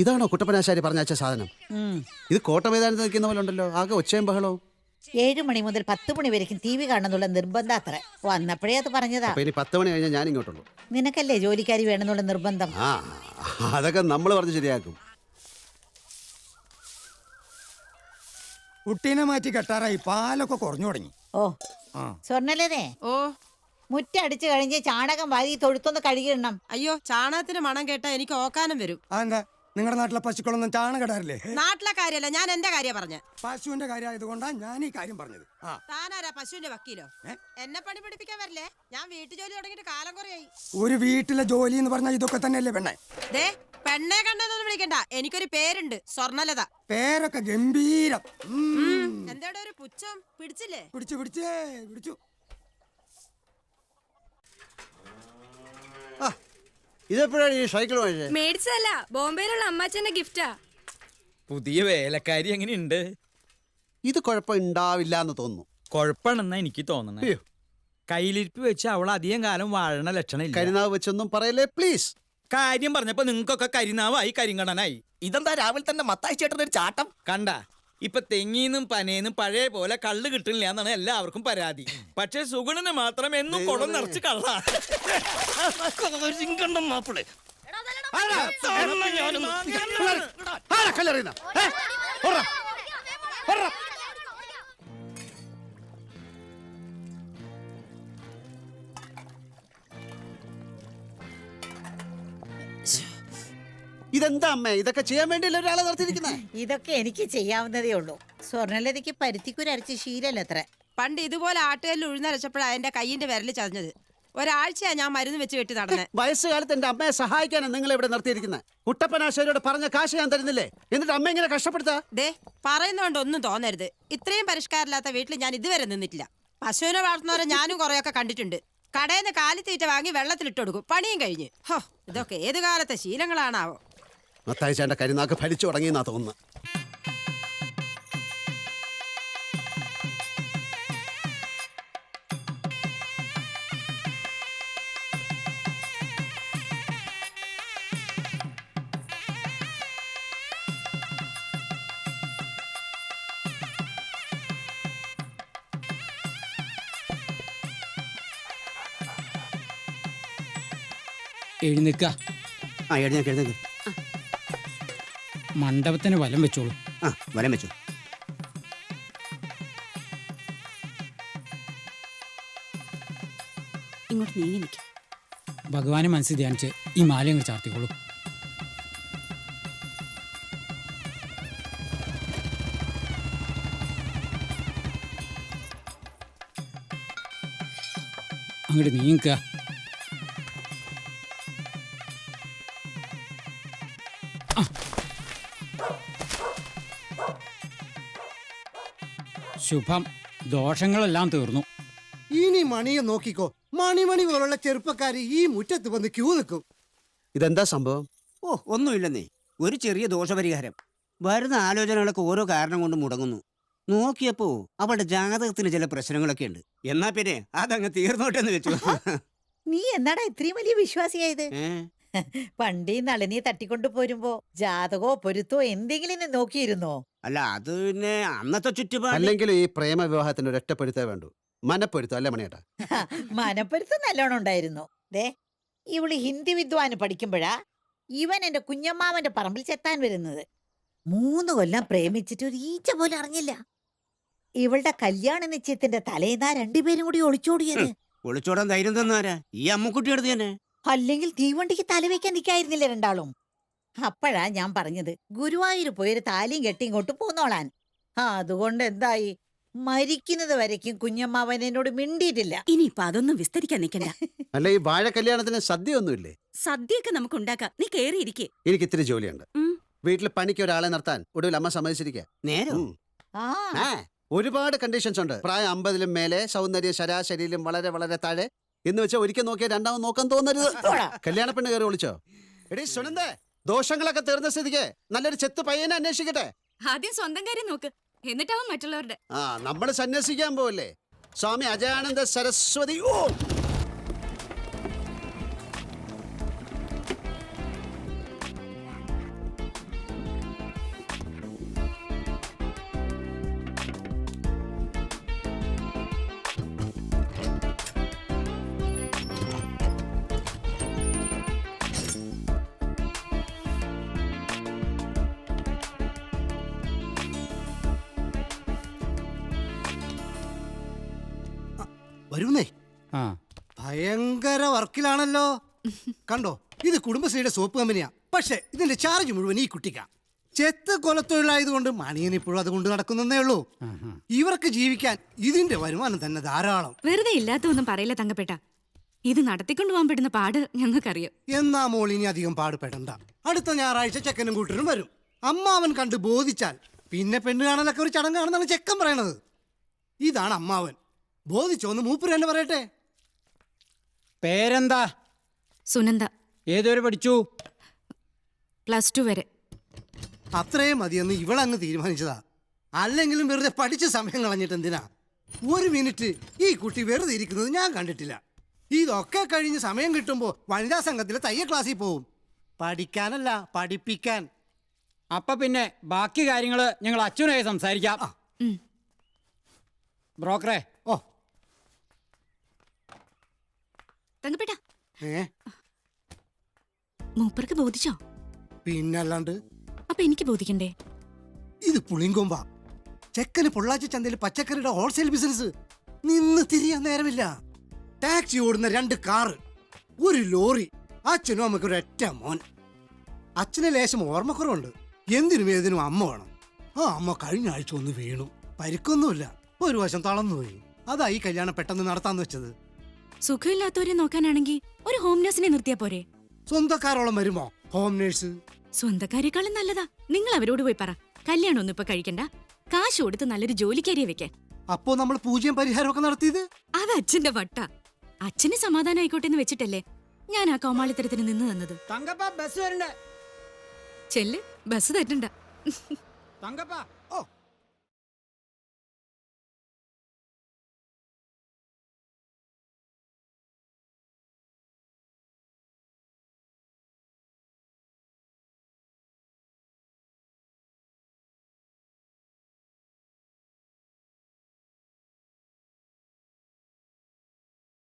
ഇതാണോ കുട്ടപ്പനാശാരി പറഞ്ഞ സാധനം? ഇത് കോട്ടമൈതാനത്ത് നിൽക്കുന്ന പോലെ ഉണ്ടല്ലോ, ആകെ ഒച്ചയും ബഹളവും. 7 മണി മുതൽ 10 മണി വരയ്ക്കും ടി വി കാണണമെന്നുള്ള നിർബന്ധം അത്ര. വന്നപ്പോഴേ അത് പറഞ്ഞതാ. അപ്പൊ ഇനി 10 മണി കഴിഞ്ഞാൽ ഞാൻ ഇങ്ങോട്ടുള്ളൂ. നിനക്കല്ലേ ജോലിക്കാരി വേണമെന്നുള്ള നിർബന്ധം. ആ, അതൊക്കെ നമ്മൾ പറഞ്ഞ് ശരിയാക്കും. കുട്ടീനെ മാറ്റി കെട്ടാറായി, പാലൊക്കെ കുറഞ്ഞു തുടങ്ങി. ഓ സ്വർണ്ണലതേ, ഓ മുറ്റടിച്ചു കഴിഞ്ഞ് ചാണകം വാരി തൊഴുത്തൊന്ന് കഴുകിയിടണം. അയ്യോ, ചാണകത്തിന് മണം കേട്ടാ എനിക്ക് ഓക്കാനം വരും. അതെന്താ നിങ്ങളുടെ നാട്ടിലെ പശുക്കളൊന്നും ചാണകം ഇടാറില്ലേ? നാട്ടിലെ കാര്യമല്ല, ഞാൻ എന്റെ കാര്യം പറഞ്ഞ. പശുവിന്റെ കാര്യമായതുകൊണ്ടാ ഞാൻ ഈ കാര്യം പറഞ്ഞത്. താനാരാ പശുവിന്റെ വക്കീലോ? എന്നെ പണി പഠിപ്പിക്കാൻ വരില്ലേ? ഞാൻ വീട്ടുജോലി തുടങ്ങിയിട്ട് കാലം കുറയായി. ഒരു വീട്ടിലെ ജോലി എന്ന് പറഞ്ഞാൽ ഇതൊക്കെ തന്നെയല്ലേ പെണ്ണെ? ദേ, പെണ്ണെ കണ്ടെന്നൊന്നും വിളിക്കണ്ട, എനിക്കൊരു പേരുണ്ട്, സ്വർണ്ണലത. പേരൊക്കെ ഗംഭീരം. എന്താടെ ഒരു പുച്ഛം? പിടിച്ചില്ലേ? പിടിച്ചു. ഇതെപ്പോഴാണ് ഈ സൈക്കിൾ വാങ്ങിച്ചത്? മേടിച്ചതല്ല, ബോംബെയിലുള്ള അമ്മാച്ചന്റെ ഗിഫ്റ്റാ. പുതിയ വേലക്കാരി എങ്ങനെയുണ്ട്? ഇത് കുഴപ്പം ഉണ്ടാവില്ല എന്ന് തോന്നുന്നു. കൊഴപ്പാണെന്നാ എനിക്ക് തോന്നണേ. അയ്യോ, കയ്യിലിരിപ്പ് വെച്ച് അവൾ അധികം കാലം വാഴണ ലക്ഷണം. കരിനാവ് വെച്ചൊന്നും പറയല്ലേ പ്ലീസ്. കാര്യം പറഞ്ഞപ്പോ നിങ്ങൾക്കൊക്കെ കരിനാവായി, കരിങ്കണനായി. ഇതെന്താ രാവിലെ തന്നെ മത്തായി ചേട്ടനൊരു ചാട്ടം? കണ്ട, ഇപ്പൊ തെങ്ങീന്നും പനേന്നും പഴയ പോലെ കള്ള് കിട്ടുന്നില്ല എന്നാണ് എല്ലാവർക്കും പരാതി. പക്ഷെ സുഗുണന് മാത്രം എന്നും കുളം നിറച്ച് കള്ള. മാപ്പിളെ ഇതെന്താ അമ്മേ, ഇതൊക്കെ ചെയ്യാൻ വേണ്ടിയല്ലേ ഒരാളെ നിർത്തിയിരിക്കുന്നേ? ഇതൊക്കെ എനിക്ക് ചെയ്യാവുന്നതേ ഉള്ളൂ. സ്വർണ്ണലതയ്ക്ക് പരുത്തിക്കുരച്ച് ശീലല്ല അത്ര. പണ്ട് ഇതുപോലെ ആട്ടുകല്ലിൽ ഉഴുന്നരച്ചപ്പോഴാ എന്റെ കയ്യിന്റെ വിരല് ചതഞ്ഞത്. ഒരാഴ്ചയാ ഞാൻ മരുന്ന് വെച്ച് വെട്ടി നടന്നേ. വയസ്സുകാലത്ത് എന്റെ അമ്മയെ സഹായിക്കാനാണ് നിങ്ങൾ ഇവിടെ നിർത്തിയിരിക്കുന്നത്. കുട്ടപ്പനാശാരിയോട് പറഞ്ഞ കാശ് ഞാൻ തരുന്നില്ലേ, എന്നിട്ട് അമ്മ ഇങ്ങനെ കഷ്ടപ്പെടുത്താ? ദേ, പറയുന്നോണ്ട് ഒന്നും തോന്നരുത്. ഇത്രയും പരിഷ്കാരമില്ലാത്ത വീട്ടിൽ ഞാൻ ഇതുവരെ നിന്നിട്ടില്ല. പശുവിനെ വളർത്തുന്നവരെ ഞാനും കുറെയൊക്കെ കണ്ടിട്ടുണ്ട്. കടയിൽ നിന്ന് കാലിത്തീറ്റ വാങ്ങി വെള്ളത്തിലിട്ട് കൊടുക്കും, പണിയും കഴിഞ്ഞ്. ഹോ, ഇതൊക്കെ ഏത് കാലത്തെ ശീലങ്ങളാണാവോ? മത്തായിച്ചാന്റെ കരിനാക്ക് ഫലിച്ചു തുടങ്ങിയെന്നാ തോന്നുന്നു. എഴുന്നേക്ക. എഴുന്നേക്ക്. മണ്ഡപത്തിന് വലം വെച്ചോളൂ. വലം വെച്ചു. ഇങ്ങോട്ട് നീങ്ങി നിൽക്കും. ഭഗവാനെ മനസ്സിൽ ധ്യാനിച്ച് ഈ മാല അങ്ങ് ചാർത്തിക്കോളൂ. അങ്ങോട്ട് നീങ്ങിക്ക. ശുഭം. ദോഷങ്ങളെല്ലാം തീർന്നു. ഇനി മണിയെ നോക്കിക്കോ. മണി പോലുള്ള ചെറുപ്പക്കാര് ഈ മുറ്റത്ത് വന്ന് ക്യൂ നിൽക്കും. ഇതെന്താ സംഭവം? ഒന്നുമില്ലെന്നേ, ഒരു ചെറിയ ദോഷപരിഹാരം. വരുന്ന ആലോചനകളൊക്കെ ഓരോ കാരണം കൊണ്ട് മുടങ്ങുന്നു. നോക്കിയപ്പോ അവളുടെ ജാതകത്തിന് ചില പ്രശ്നങ്ങളൊക്കെ ഉണ്ട്. എന്നാ പിന്നെ അതങ്ങ് തീർന്നോട്ടെന്ന് വെച്ചു. നീ എന്നാടാ ഇത്രയും വലിയ വിശ്വാസിയായത്? പണ്ടീ നളിനിയെ തട്ടിക്കൊണ്ടു പോരുമ്പോ ജാതകോ പൊരുത്തോ എന്തെങ്കിലും നീ നോക്കിയിരുന്നോ? അല്ല, അത് പിന്നെ അന്നത്തെ ചുറ്റുപാട്. അല്ലെങ്കിൽ ഈ പ്രേമ വിവാഹത്തിന് ഒരു ഒറ്റപ്പൊരുത്തേ വേണ്ടു. മനപ്പൊരുത്തം അല്ലേ മണിയേട്ടാ? മനപ്പൊരുത്തം നല്ലോണം ഉണ്ടായിരുന്നു. ദേ, ഇവള് ഹിന്ദി വിദ്വാന് പഠിക്കുമ്പോഴാ ഇവൻ എന്റെ കുഞ്ഞമ്മാവന്റെ പറമ്പിൽ ചെത്താൻ വരുന്നത്. 3 കൊല്ലം പ്രേമിച്ചിട്ട് ഒരു ഈച്ച പോലും അറിഞ്ഞില്ല. ഇവളുടെ കല്യാണ നിശ്ചയത്തിന്റെ തലേന്നാ 2 പേരും കൂടി ഒളിച്ചോടിയത്. ഒളിച്ചോടാൻ ധൈര്യം തന്നാരാ? ഈ അമ്മുക്കുട്ടി എടുത്ത് തന്നെ. അല്ലെങ്കിൽ തീവണ്ടിക്ക് തലവെക്കാൻ നിൽക്കായിരുന്നില്ല രണ്ടാളും. അപ്പോഴാ ഞാൻ പറഞ്ഞത് ഗുരുവായൂർ പോയൊരു താലിയും കെട്ടി ഇങ്ങോട്ട് പോന്നോളാൻ. അതുകൊണ്ട് എന്തായി? മരിക്കുന്നത് വരയ്ക്കും കുഞ്ഞമ്മാവൻ എന്നോട് മിണ്ടിയിട്ടില്ല. ഇനിയിപ്പൊ അതൊന്നും വിസ്തരിക്കാൻ നിൽക്കണ്ട. അല്ല, ഈ വാഴ കല്യാണത്തിന് സദ്യ ഒന്നുമില്ലേ? സദ്യയൊക്കെ നമുക്ക് ഉണ്ടാക്കാം, നീ കേറിയിരിക്കേ. എനിക്ക് ഇത്തിരി ജോലിയുണ്ട്. വീട്ടിൽ പണിക്ക് ഒരാളെ നിർത്താൻ ഒടുവിൽ അമ്മ സമ്മതിച്ചിരിക്കുക. നേരം ഒരുപാട് കണ്ടീഷൻസ് ഉണ്ട്. പ്രായം 50-ലും മേലെ, സൗന്ദര്യം ശരാശരിയിലും വളരെ വളരെ താഴെ എന്ന് വെച്ചാൽ ഒരിക്കൽ നോക്കിയാൽ രണ്ടാമത് നോക്കാൻ തോന്നരുത്. കല്യാണ പെണ്ണ് കയറി വിളിച്ചോ? എടീ സുനന്ദേ, ദോഷങ്ങളൊക്കെ തീർന്ന സ്ഥിതിക്ക് നല്ലൊരു ചെത്ത് പയ്യനെ അന്വേഷിക്കട്ടെ. ആദ്യം സ്വന്തം കാര്യം നോക്ക്, എന്നിട്ടാവും മറ്റുള്ളവരുടെ. നമ്മൾ സന്യസിക്കാൻ പോവല്ലേ? സ്വാമി അജയാനന്ദ സരസ്വതി. ഓ, വരുന്നേ ആ ഭയങ്കര വർക്കിലാണല്ലോ. കണ്ടോ, ഇത് കുടുംബശ്രീയുടെ സോപ്പ് കമ്പനിയാ. പക്ഷെ ഇതിന്റെ ചാർജ് മുഴുവൻ ഈ കുട്ടിക്കാ. ചെത്ത് കൊലത്തൊഴിലായതുകൊണ്ട് മണിയൻ ഇപ്പോഴും അതുകൊണ്ട് നടക്കുന്നേ ഉള്ളൂ. ഇവർക്ക് ജീവിക്കാൻ ഇതിന്റെ വരുമാനം തന്നെ ധാരാളം. വെറുതെ ഇല്ലാത്തൊന്നും പറയില്ല തങ്കപ്പെട്ട. ഇത് നടത്തിക്കൊണ്ടു പോകാൻ പെടുന്ന പാട് ഞങ്ങൾക്കറിയാം. എന്നാ മോൾ ഇനി അധികം പാടുപെടണ്ട. അടുത്ത ഞായറാഴ്ച ചെക്കനും കൂട്ടരും വരും. അമ്മാവൻ കണ്ട് ബോധിച്ചാൽ പിന്നെ പെണ്ണ് കാണലൊക്കെ ഒരു ചടങ്ങാണെന്നാണ് ചെക്കൻ പറയണത്. ഇതാണ് അമ്മാവൻ. ബോധിച്ചോന്ന് മൂപ്പര് തന്നെ പറയട്ടെ. പേരെന്താ? സുനന്ദ. ഏതുവരെ പഠിച്ചു? +2 വരെ. അത്രയും മതിയെന്ന് ഇവളങ്ങ് തീരുമാനിച്ചതാ. അല്ലെങ്കിലും വെറുതെ പഠിച്ച് സമയം കളഞ്ഞിട്ട് എന്തിനാ? ഒരു മിനിറ്റ് ഈ കുട്ടി വെറുതെ ഇരിക്കുന്നത് ഞാൻ കണ്ടിട്ടില്ല. ഇതൊക്കെ കഴിഞ്ഞ് സമയം കിട്ടുമ്പോൾ വനിതാ സംഘത്തിലെ തയ്യൽ ക്ലാസ്സിൽ പോവും. പഠിക്കാനല്ല, പഠിപ്പിക്കാൻ. അപ്പൊ പിന്നെ ബാക്കി കാര്യങ്ങള് ഞങ്ങൾ അച്ഛനായി സംസാരിക്കാം. ബ്രോക്കറെ. ഓ തങ്കപ്പെട്ട, ഏ മൂപ്പർക്ക് ബോധിച്ചോ? പിന്നല്ലാണ്ട്. അപ്പൊ എനിക്ക് ബോധിക്കണ്ടേ? ഇത് പുളിങ്കൊമ്പ. ചെക്കന് പൊള്ളാച്ചി ചന്തയിൽ പച്ചക്കറിയുടെ ഹോൾസെയിൽ ബിസിനസ്. നിന്ന് തിരിയാൻ നേരമില്ല. ടാക്സി ഓടുന്ന 2 കാറ്, ഒരു ലോറി. അച്ഛനും അമ്മയ്ക്ക് ഒരൊറ്റ മോൻ. അച്ഛനെ ലേശം ഓർമ്മക്കുറവുണ്ട്. എന്തിനും ഏതിനും അമ്മ വേണം. ആ അമ്മ കഴിഞ്ഞ ആഴ്ച ഒന്ന് വീണു. പരിക്കൊന്നുമില്ല, ഒരു വശം തളർന്നുപോയി. അതാ ഈ കല്യാണം പെട്ടെന്ന് നടത്താന്ന് വെച്ചത്. സുഖമില്ലാത്തവരെ നോക്കാനാണെങ്കിൽ ഒരു ഹോം നഴ്സിനെ നിർത്തിയാ പോരെ? സ്വന്തക്കാരോളം വരുമോ ഹോം നേഴ്സ്? സ്വന്തക്കാരെക്കാളും നല്ലതാ. നിങ്ങൾ അവരോട് പോയി പറ, കല്യാണം ഒന്നും ഇപ്പൊ കഴിക്കണ്ട, കാശ് കൊടുത്ത് നല്ലൊരു ജോലിക്കാരിയെ വെക്കാൻ. അപ്പോ നമ്മൾ പൂജ്യം പരിഹാരമൊക്കെ നടത്തിയത്? അത് അച്ഛന്റെ വട്ട. അച്ഛന് സമാധാനം ആയിക്കോട്ടെ എന്ന് വെച്ചിട്ടല്ലേ ഞാൻ ആ കോമാളിത്തരത്തിന് നിന്ന് തന്നത്. തങ്കപ്പ ബസ് വരണ്ടേ? ചെല്ല്, ബസ് തെറ്റണ്ട. തങ്കപ്പ